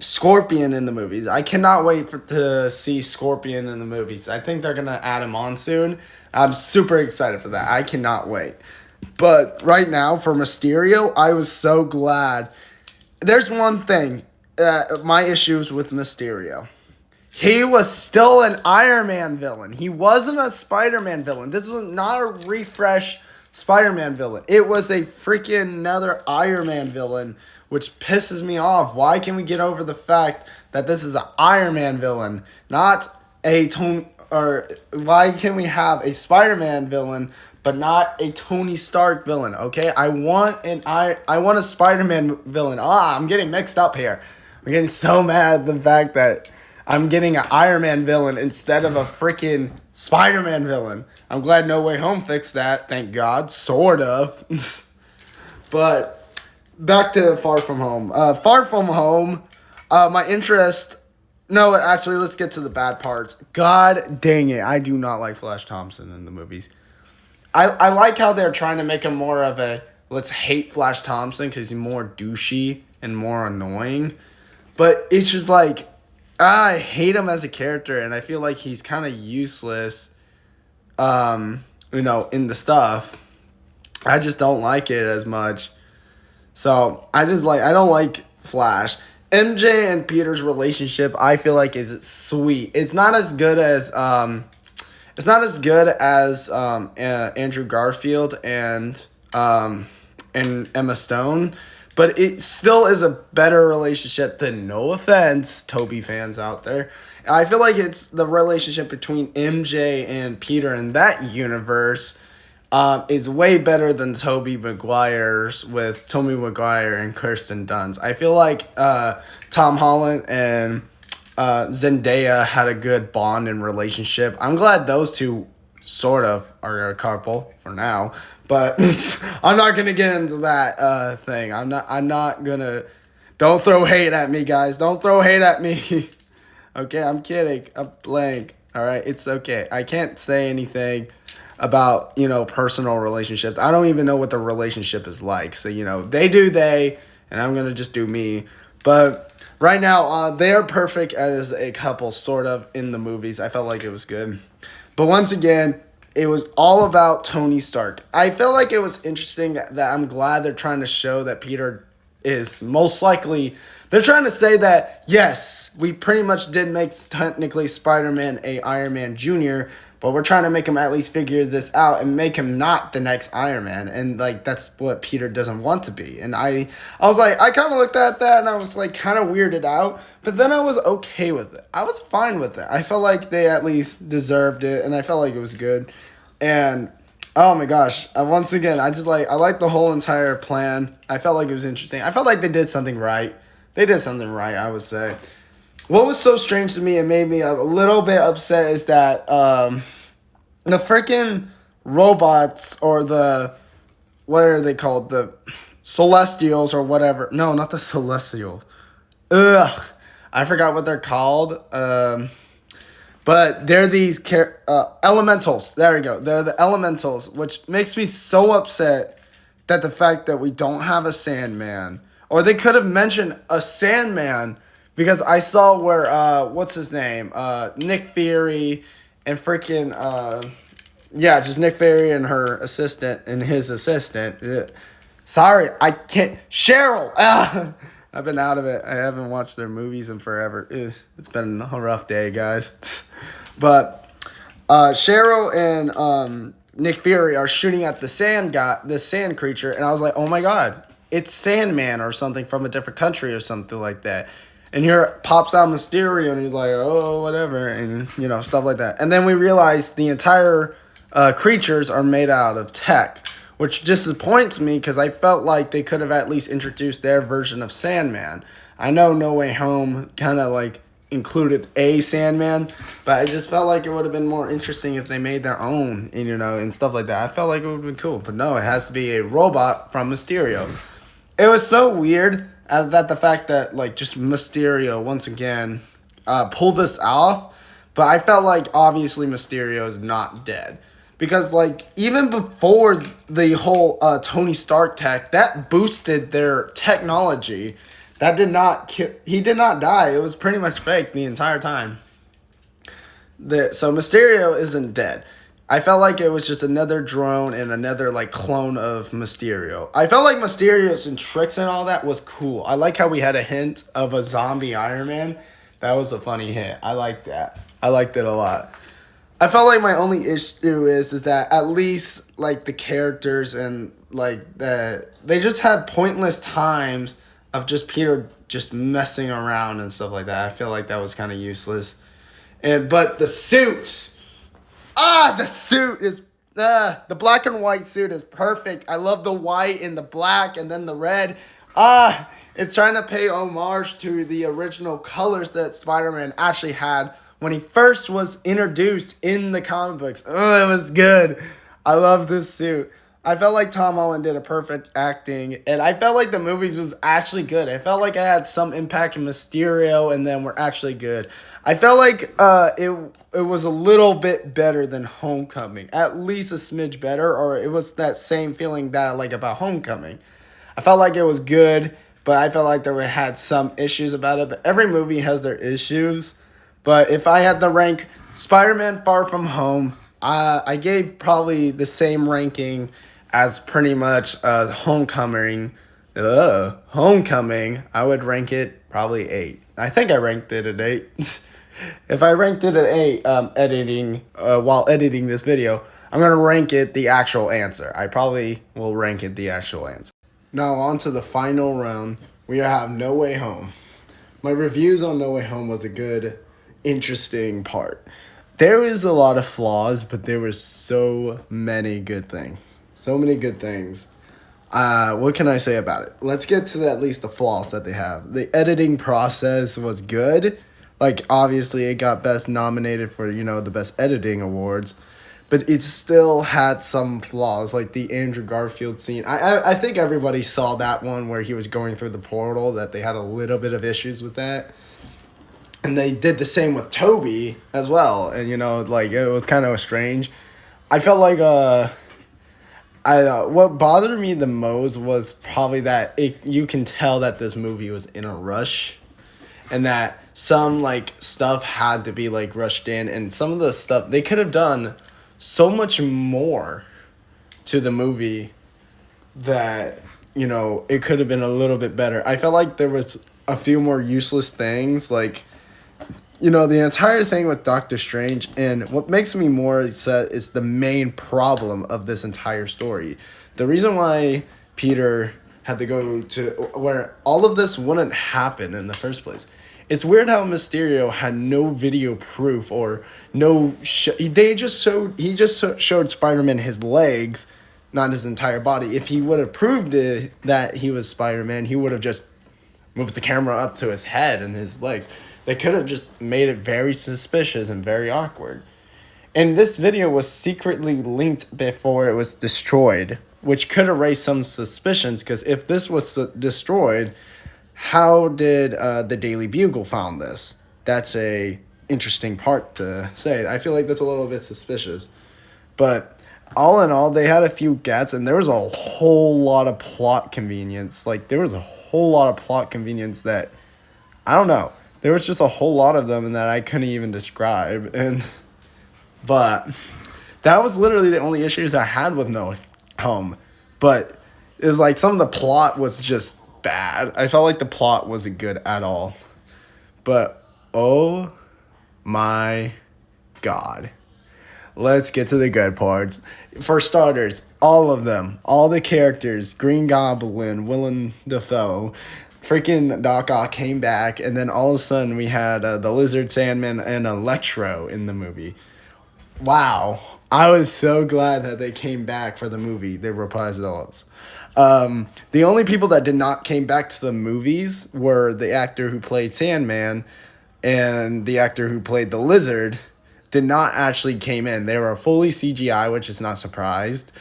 Scorpion in the movies. I cannot wait to see Scorpion in the movies. I think they're going to add him on soon. I'm super excited for that. I cannot wait. But right now, for Mysterio, I was so glad. There's one thing, my issues with Mysterio. He was still an Iron Man villain. He wasn't a Spider-Man villain. This was not a refresh Spider-Man villain. It was a freaking another Iron Man villain, which pisses me off. Why can we get over the fact that this is an Iron Man villain, not a Tony, or why can we have a Spider-Man villain but not a Tony Stark villain? Okay, I want a Spider-Man villain. I'm getting mixed up here. I'm getting so mad at the fact that I'm getting an Iron Man villain instead of a freaking Spider-Man villain. I'm glad No Way Home fixed that, thank God, sort of. But back to Far From Home. Far From Home, my interest... No, actually, let's get to the bad parts. God dang it, I do not like Flash Thompson in the movies. I like how they're trying to make him more of a, let's hate Flash Thompson because he's more douchey and more annoying. But it's just like, I hate him as a character, and I feel like he's kind of useless, in the stuff. I just don't like it as much. So, I don't like Flash. MJ and Peter's relationship, I feel like, is sweet. It's not as good as Andrew Garfield and Emma Stone, but it still is a better relationship than, no offense, Toby fans out there. I feel like it's the relationship between MJ and Peter in that universe is way better than Tobey Maguire's with Tobey Maguire and Kirsten Dunst. I feel like Tom Holland and Zendaya had a good bond and relationship. I'm glad those two sort of are a couple for now, but I'm not gonna get into that thing. I'm not gonna. Don't throw hate at me, guys. Don't throw hate at me. Okay, I'm kidding. I'm blank. All right, it's okay. I can't say anything about, personal relationships. I don't even know what the relationship is like. So, they, and I'm going to just do me. But right now, they are perfect as a couple, sort of, in the movies. I felt like it was good. But once again, it was all about Tony Stark. I felt like it was interesting that I'm glad they're trying to show that Peter is most likely... They're trying to say that, yes, we pretty much did make technically Spider-Man a Iron Man Jr., but we're trying to make him at least figure this out and make him not the next Iron Man. And like that's what Peter doesn't want to be. And I was like, I kind of looked at that and I was like kind of weirded out, but then I was okay with it. I was fine with it. I felt like they at least deserved it, and I felt like it was good. And oh my gosh, once again, I like the whole entire plan. I felt like it was interesting. I felt like they did something right. They did something right, I would say. What was so strange to me and made me a little bit upset is that the freaking robots, or what are they called? The Celestials or whatever. No, not the Celestials. Ugh. I forgot what they're called. But they're these elementals. There we go. They're the elementals, which makes me so upset that the fact that we don't have a Sandman. Or they could have mentioned a Sandman, because I saw where, what's his name? Nick Fury and freaking, just Nick Fury and her assistant and his assistant. Ugh. Sorry, I can't. Cheryl! Ah! I've been out of it. I haven't watched their movies in forever. Ugh. It's been a rough day, guys. But Cheryl and Nick Fury are shooting at the sand creature, and I was like, oh my god, it's Sandman or something from a different country or something like that. And here pops out Mysterio, and he's like, oh, whatever, and stuff like that. And then we realize the entire creatures are made out of tech, which disappoints me because I felt like they could have at least introduced their version of Sandman. I know No Way Home kind of like included a Sandman, but I just felt like it would have been more interesting if they made their own, and stuff like that. I felt like it would have been cool, but no, it has to be a robot from Mysterio. It was so weird that the fact that like just Mysterio once again pulled this off, but I felt like obviously Mysterio is not dead. Because, like, even before the whole Tony Stark tech, that boosted their technology. That did not he did not die. It was pretty much fake the entire time. So Mysterio isn't dead. I felt like it was just another drone and another, like, clone of Mysterio. I felt like Mysterio's and tricks and all that was cool. I like how we had a hint of a zombie Iron Man. That was a funny hint. I liked that. I liked it a lot. I felt like my only issue is that at least like the characters and like they just had pointless times of just Peter just messing around and stuff like that. I feel like that was kind of useless. But the suit, the suit is the black and white suit is perfect. I love the white and the black and then the red. It's trying to pay homage to the original colors that Spider-Man actually had when he first was introduced in the comic books. Oh, it was good. I love this suit. I felt like Tom Holland did a perfect acting, and I felt like the movies was actually good. I felt like I had some impact in Mysterio, and then were actually good. I felt like it was a little bit better than Homecoming, at least a smidge better, or it was that same feeling that I like about Homecoming. I felt like it was good, but I felt like there had some issues about it. But every movie has their issues. But if I had to rank Spider-Man Far From Home, I gave probably the same ranking as pretty much Homecoming. Homecoming, I would rank it probably 8. I think I ranked it at 8. If I ranked it at 8 while editing this video, I'm going to rank it the actual answer. I probably will rank it the actual answer. Now on to the final round. We have No Way Home. My reviews on No Way Home was a good, interesting part. There was a lot of flaws, but there were so many good things. So many good things. What can I say about it? Let's get to at least the flaws that they have. The editing process was good. Like, obviously, it got Best nominated for, the Best Editing Awards. But it still had some flaws, like the Andrew Garfield scene. I think everybody saw that one where he was going through the portal, that they had a little bit of issues with that. And they did the same with Toby as well. And, it was kind of strange. I felt like what bothered me the most was probably that you can tell that this movie was in a rush. And that some, stuff had to be, rushed in. And some of the stuff, they could have done so much more to the movie that, it could have been a little bit better. I felt like there was a few more useless things, the entire thing with Doctor Strange, and what makes me more upset is the main problem of this entire story. The reason why Peter had to go to where all of this wouldn't happen in the first place. It's weird how Mysterio had no video proof or no. He just showed Spider-Man his legs, not his entire body. If he would have proved that he was Spider-Man, he would have just moved the camera up to his head and his legs. They could have just made it very suspicious and very awkward. And this video was secretly linked before it was destroyed, which could have raised some suspicions, because if this was destroyed, how did the Daily Bugle found this? That's a interesting part to say. I feel like that's a little bit suspicious. But all in all, they had a few gets, and there was a whole lot of plot convenience. Like, there was a whole lot of plot convenience that, I don't know. There was just a whole lot of them and that I couldn't even describe. But that was literally the only issues I had with No Home. But it's like some of the plot was just bad. I felt like the plot wasn't good at all. But oh my god. Let's get to the good parts. For starters, all of them, all the characters, Green Goblin, Willem Dafoe, freaking Doc Ock came back, and then all of a sudden we had the Lizard, Sandman, and Electro in the movie. Wow. I was so glad that they came back for the movie. They reprised those. The only people that did not came back to the movies were the actor who played Sandman and the actor who played the Lizard did not actually came in. They were fully CGI, which is not surprised.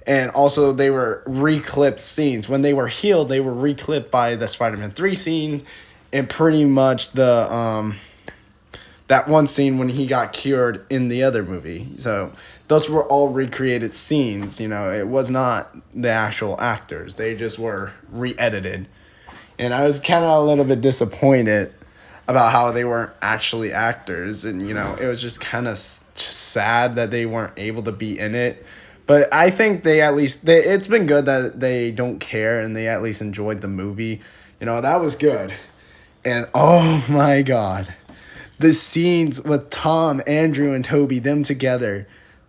And also they were reclipped scenes. When they were healed, they were reclipped by the Spider-Man 3 scene and pretty much the that one scene when he got cured in the other movie. So those were all recreated scenes, it was not the actual actors. They just were re-edited. And I was kind of a little bit disappointed about how they weren't actually actors. And, it was just kind of sad that they weren't able to be in it. But I think it's been good that they don't care and they at least enjoyed the movie. That was good. And oh my god. The scenes with Tom, Andrew, and Toby, them together,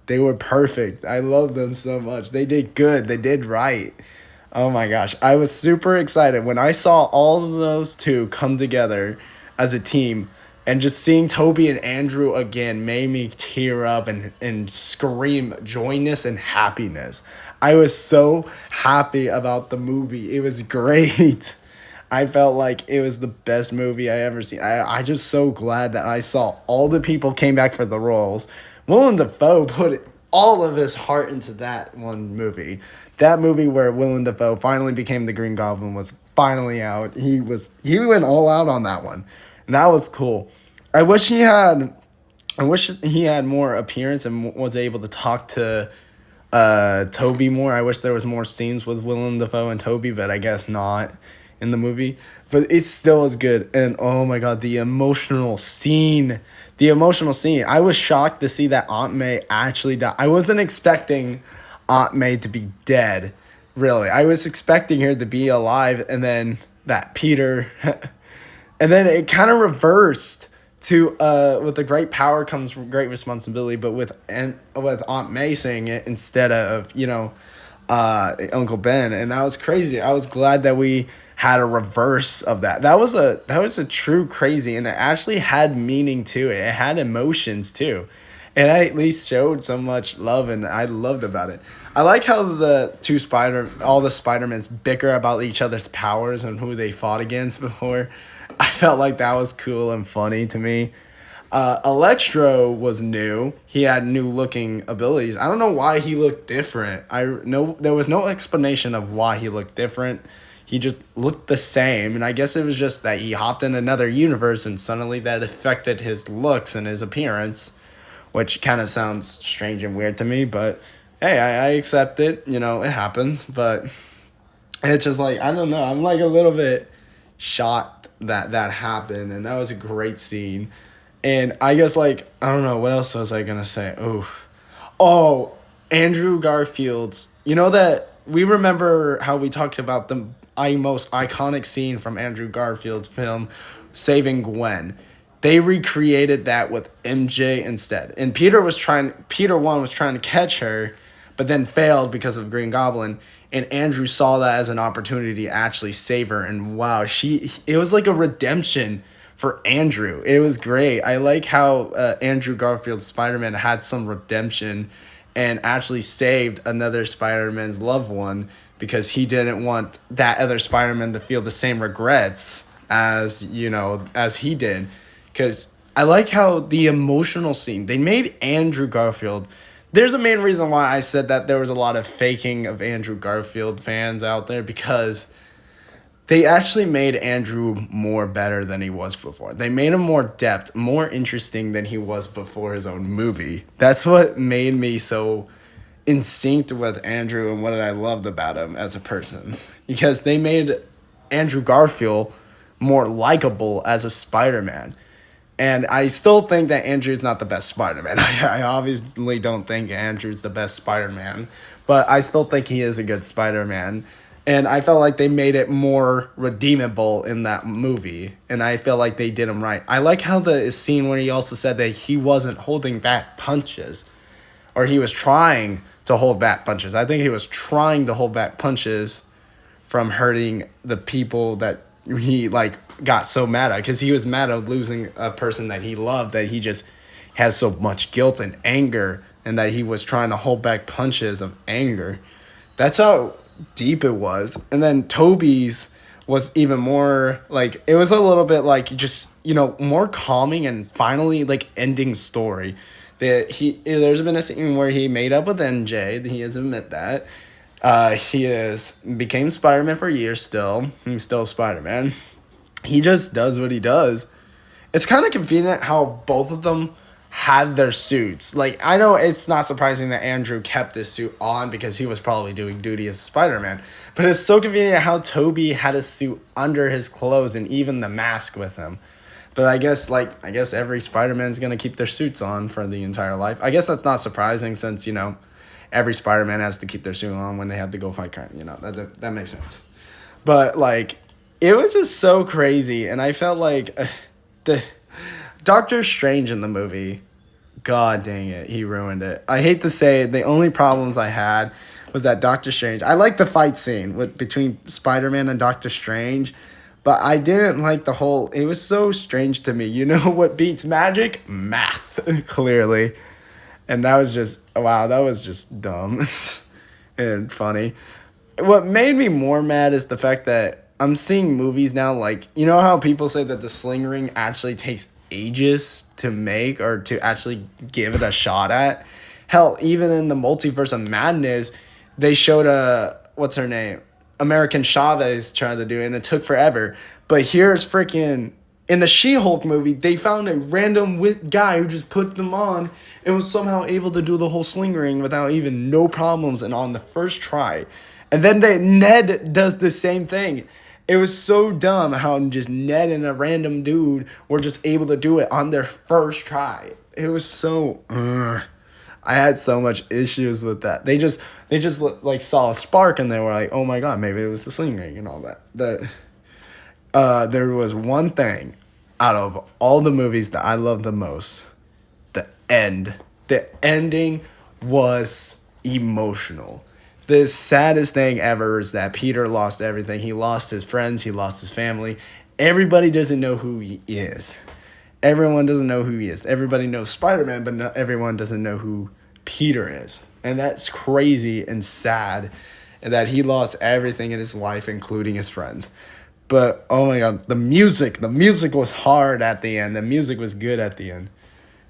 they were perfect. I love them so much. They did good. They did right. Oh my gosh. I was super excited when I saw all of those two come together as a team, and just seeing Toby and Andrew again made me tear up and scream joyness and happiness. I was so happy about the movie. It was great. I felt like it was the best movie I ever seen. I just so glad that I saw all the people came back for the roles. Willem Dafoe put all of his heart into that one movie. That movie where Willem Dafoe finally became the Green Goblin was finally out. He went all out on that one. And that was cool. I wish he had more appearance and was able to talk to Toby more. I wish there was more scenes with Willem Dafoe and Toby, but I guess not in the movie. But it still is good. And oh my god, the emotional scene. I was shocked to see that Aunt May actually died. I wasn't expecting Aunt May to be dead, really. I was expecting her to be alive, and then that Peter and then it kind of reversed to with the great power comes great responsibility, but with Aunt May saying it instead of Uncle Ben, and that was crazy. I was glad that we had a reverse of that. That was a true crazy, and it actually had meaning to it. It had emotions too, and I at least showed so much love, and I loved about it. I like how all the Spider-Mans bicker about each other's powers and who they fought against before. I felt like that was cool and funny to me. Electro was new. He had new looking abilities. I don't know why he looked different. There was no explanation of why he looked different. He just looked the same, and I guess it was just that he hopped in another universe and suddenly that affected his looks and his appearance, which kind of sounds strange and weird to me, but hey, I accept it. It happens, but it's just like, I don't know. I'm like a little bit shocked that happened, and that was a great scene. And I guess, I don't know, what else was I gonna say? Oh, Andrew Garfield's, that we remember how we talked about the most iconic scene from Andrew Garfield's film, Saving Gwen. They recreated that with MJ instead. And Peter 1 was trying to catch her, but then failed because of Green Goblin. And Andrew saw that as an opportunity to actually save her. And wow, it was like a redemption for Andrew. It was great. I like how Andrew Garfield's Spider-Man had some redemption and actually saved another Spider-Man's loved one because he didn't want that other Spider-Man to feel the same regrets as he did. Because I like how the emotional scene, they made Andrew Garfield. There's a main reason why I said that there was a lot of faking of Andrew Garfield fans out there, because they actually made Andrew more better than he was before. They made him more depth, more interesting than he was before his own movie. That's what made me so in sync with Andrew and what I loved about him as a person. Because they made Andrew Garfield more likable as a Spider-Man. And I still think that Andrew's not the best Spider-Man. I obviously don't think Andrew's the best Spider-Man, but I still think he is a good Spider-Man. And I felt like they made it more redeemable in that movie, and I feel like they did him right. I like how the scene where he also said that he wasn't holding back punches, or he was trying to hold back punches. I think he was trying to hold back punches from hurting the people that he got so mad at, because he was mad at losing a person that he loved, that he just has so much guilt and anger, and that he was trying to hold back punches of anger. That's how deep it was. And then Toby's was even more it was a little bit just more calming and finally ending story. There's been a scene where he made up with MJ. He has admit that. Became Spider-Man for years still. He's still Spider-Man. He just does what he does. It's kind of convenient how both of them had their suits. I know it's not surprising that Andrew kept his suit on because he was probably doing duty as Spider-Man. But it's so convenient how Toby had a suit under his clothes and even the mask with him. But I guess every Spider-Man's going to keep their suits on for the entire life. I guess that's not surprising since, every Spider-Man has to keep their suit on when they have to go fight crime. That makes sense. But, it was just so crazy. And I felt like the Doctor Strange in the movie, god dang it, he ruined it. I hate to say it, the only problems I had was that Doctor Strange, I like the fight scene between Spider-Man and Doctor Strange, but I didn't like it was so strange to me. You know what beats magic? Math, clearly. And that was just, wow, that was just dumb and funny. What made me more mad is the fact that I'm seeing movies now, how people say that the Sling Ring actually takes ages to make or to actually give it a shot at. Hell, even in the Multiverse of Madness, they showed what's her name? American Chavez trying to do it, and it took forever. But here's freaking, in the She-Hulk movie, they found a random guy who just put them on and was somehow able to do the whole Sling Ring without even no problems and on the first try. And then Ned does the same thing. It was so dumb how just Ned and a random dude were just able to do it on their first try. It was so... I had so much issues with that. They just saw a spark and they were like, oh my god, maybe it was the Sling Ring and all that. There was one thing out of all the movies that I love the most. The end. The ending was emotional. The saddest thing ever is that Peter lost everything. He lost his friends. He lost his family. Everybody doesn't know who he is. Everyone doesn't know who he is. Everybody knows Spider-Man, but not everyone doesn't know who Peter is. And that's crazy and sad that he lost everything in his life, including his friends. But, oh my god, the music was hard at the end. The music was good at the end.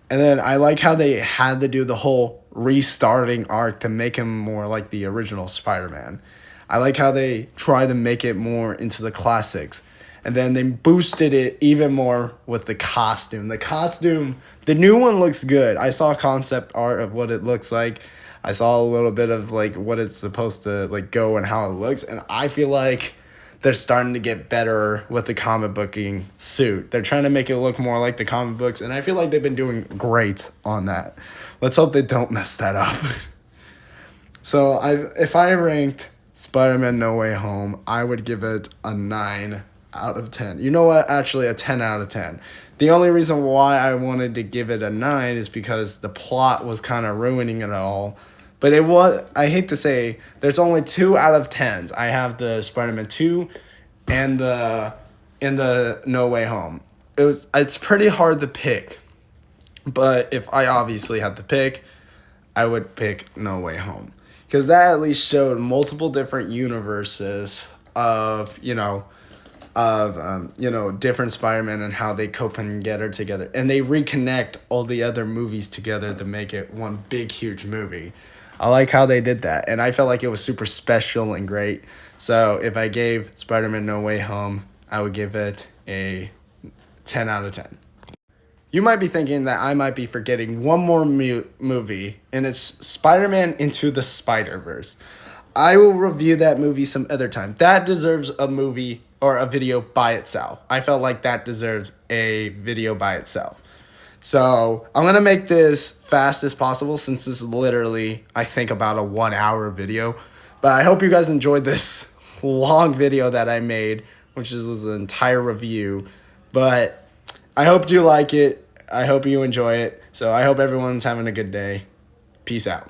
And then I like how they had to do the whole restarting arc to make him more like the original Spider-Man. I like how they tried to make it more into the classics. And then they boosted it even more with the costume. The new one looks good. I saw concept art of what it looks like. I saw a little bit of what it's supposed to go and how it looks. And I feel like they're starting to get better with the comic booking suit. They're trying to make it look more like the comic books, and I feel like they've been doing great on that. Let's hope they don't mess that up. So if I ranked Spider-Man No Way Home, I would give it a 9 out of 10. You know what? Actually, a 10 out of 10. The only reason why I wanted to give it a 9 is because the plot was kind of ruining it all. But it was, I hate to say, there's only 2 out of 10s. I have the Spider-Man 2 and the No Way Home. It's pretty hard to pick. But if I obviously had to pick, I would pick No Way Home. Because that at least showed multiple different universes of, different Spider-Man and how they cope and get her together. And they reconnect all the other movies together to make it one big, huge movie. I like how they did that. And I felt like it was super special and great. So if I gave Spider-Man No Way Home, I would give it a 10 out of 10. You might be thinking that I might be forgetting one more movie, and it's Spider-Man Into the Spider-Verse. I will review that movie some other time. That deserves a movie or a video by itself. I felt like that deserves a video by itself. So I'm going to make this fast as possible since this is literally, I think, about a 1 hour video. But I hope you guys enjoyed this long video that I made, which is an entire review. But I hope you like it. I hope you enjoy it. So I hope everyone's having a good day. Peace out.